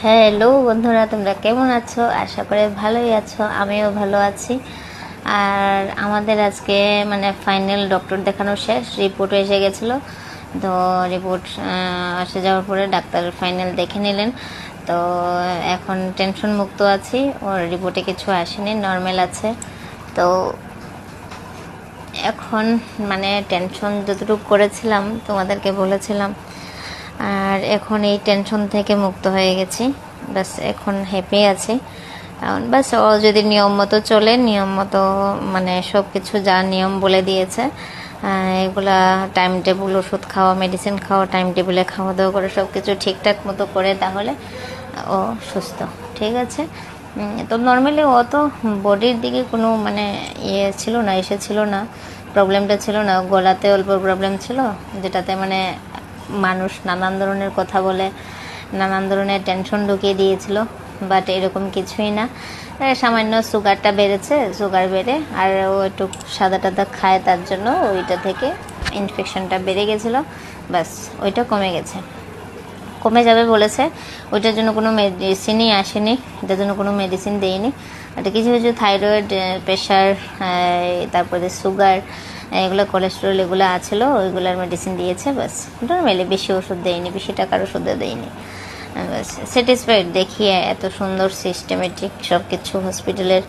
Hello বন্ধুরা, তোমরা কেমন আছো? আশা করি ভালোই আছো, আমিও ভালো আছি। আর আমাদের আজকে মানে ফাইনাল ডক্টর দেখানো শেষ, রিপোর্ট এসে গেছিলো। তো রিপোর্ট এসে যাওয়ার পরে ডাক্তার ফাইনাল দেখে নিলেন। তো এখন টেনশন মুক্ত আছি, ওর রিপোর্টে কিছু আসেনি, নর্মাল আছে। তো এখন মানে টেনশন যতটুকু করেছিলাম তোমাদেরকে বলেছিলাম, আর এখন এই টেনশন থেকে মুক্ত হয়ে গেছি। বাস এখন হ্যাপি আছি। এখন বাস ও যদি নিয়ম মতো চলে, নিয়ম মতো মানে সব কিছু যা নিয়ম বলে দিয়েছে এগুলা টাইম টেবিল, ওষুধ খাওয়া, মেডিসিন খাওয়া, টাইম টেবিলে খাওয়া দাওয়া করে সব কিছু ঠিকঠাক মতো করে, তাহলে ও সুস্থ। ঠিক আছে। তো নর্মালি ও তো বডির দিকে কোনো মানে ছিল না, এসেছিল না, প্রবলেমটা ছিল না। গলাতে অল্প প্রবলেম ছিল, যেটাতে মানে মানুষ নানান ধরনের কথা বলে, নানান ধরনের টেনশন ঢুকিয়ে দিয়েছিল। বাট এরকম কিছুই না, সামান্য সুগারটা বেড়েছে, সুগার বেড়ে আর ও একটু সাদা টাদা খায়, তার জন্য ওইটা থেকে ইনফেকশনটা বেড়ে গেছিলো। বাস ওইটা কমে গেছে, কমে যাবে বলেছে। ওইটার জন্য কোনো মেডিসিনই আসেনি, এটার জন্য কোনো মেডিসিন দেয়নি। এটা কিছু কিছু থাইরয়েড, প্রেশার, তারপরে সুগার, এগুলো কোলেস্টেরল এগুলো আছিল, ওইগুলোর মেডিসিন দিয়েছে। বাস নর্মালি বেশি ওষুধ দেয়নি, বেশি টাকার ওষুধও দেয়নি। বাস স্যাটিসফাইড দেখিয়ে, এত সুন্দর সিস্টেমেটিক সব কিছু হসপিটালের,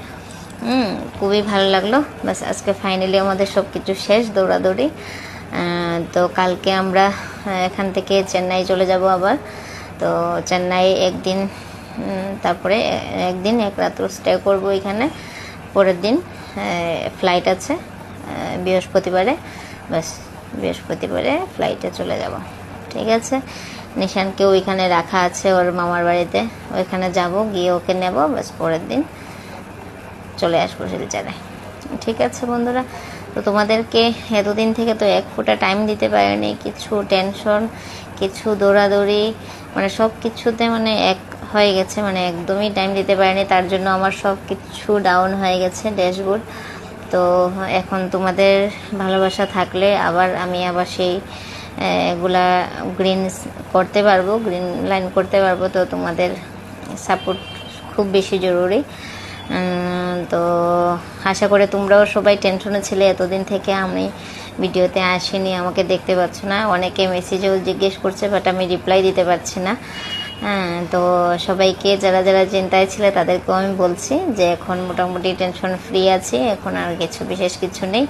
খুবই ভালো লাগলো। বাস আজকে ফাইনালি আমাদের সব কিছু শেষ, দৌড়াদৌড়ি। তো কালকে আমরা এখান থেকে চেন্নাই চলে যাব আবার। তো চেন্নাই একদিন, তারপরে একদিন এক রাত্র স্টে করবো এখানে। পরের দিন ফ্লাইট আছে বৃহস্পতিবারে। বাস বৃহস্পতিবারে ফ্লাইটে চলে যাব। ঠিক আছে। নিশানকে ওইখানে রাখা আছে ওর মামার বাড়িতে, ওইখানে যাব, গিয়ে ওকে নেব। বাস পরের দিন চলে আসবো শিলচরে। ঠিক আছে বন্ধুরা, তো তোমাদেরকে এতদিন থেকে তো এক ফোঁটা টাইম দিতে পারিনি, কিছু টেনশন, কিছু দৌড়াদৌড়ি, মানে সব কিছুতে মানে এক হয়ে গেছে, মানে একদমই টাইম দিতে পারিনি। তার জন্য আমার সব কিছু ডাউন হয়ে গেছে, ড্যাশবোর্ড। তো এখন তোমাদের ভালোবাসা থাকলে আমি আবার সেই এগুলা গ্রিন করতে পারবো, গ্রিন লাইন করতে পারবো। তো তোমাদের সাপোর্ট খুব বেশি জরুরি। তো আশা করে তোমরাও সবাই টেনশনে ছিলে এতদিন থেকে, আমি ভিডিওতে আসিনি, আমাকে দেখতে পাচ্ছ না। অনেকে মেসেজেও জিজ্ঞেস করছে, বাট আমি রিপ্লাই দিতে পারছি না। তো সবাইকে যারা যারা চিন্তায় ছিলে তাদেরকেও আমি বলছি যে এখন মোটামুটি টেনশন ফ্রি আছি, এখন আর কিছু বিশেষ কিছু নেই।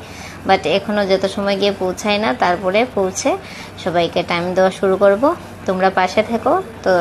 বাট এখনও যত সময় গিয়ে পৌঁছায় না, তারপরে পৌঁছে সবাইকে টাইম দেওয়া শুরু করব। তোমরা পাশে থেকো। তো